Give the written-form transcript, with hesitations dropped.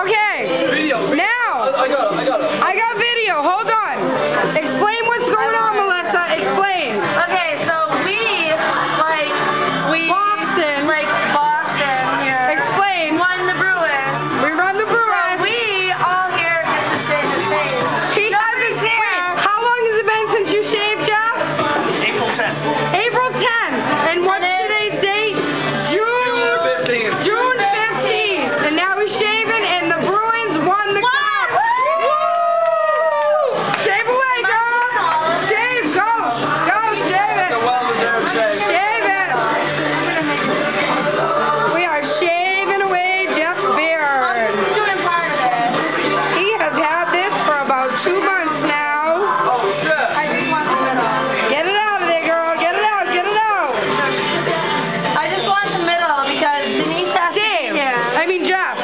Okay. Video. Now. I got it. I got video. Hold on. Explain what's going on, Melissa. Explain. Okay, so Boston here. Explain. Won the Bruins. We run the Bruins. So we all here get to shave his face. He doesn't care. How long has it been since you shaved, Jeff? April 10th. April 10th. And what's today's date? June 15th. June 15th. And now he's shaving, and the Bruins won the cup. Woo! Shave away, girl. Shave. Go. Go. Shave it. It's a well-deserved shave. Shave it. We are shaving away Jeff's beard. Doing part of it. He has had this for about 2 months now. Oh, shit. I just want the middle. Get it out of there, girl. Get it out. Get it out. I just want the middle because Denise has to be Dave. here. I mean, Jeff.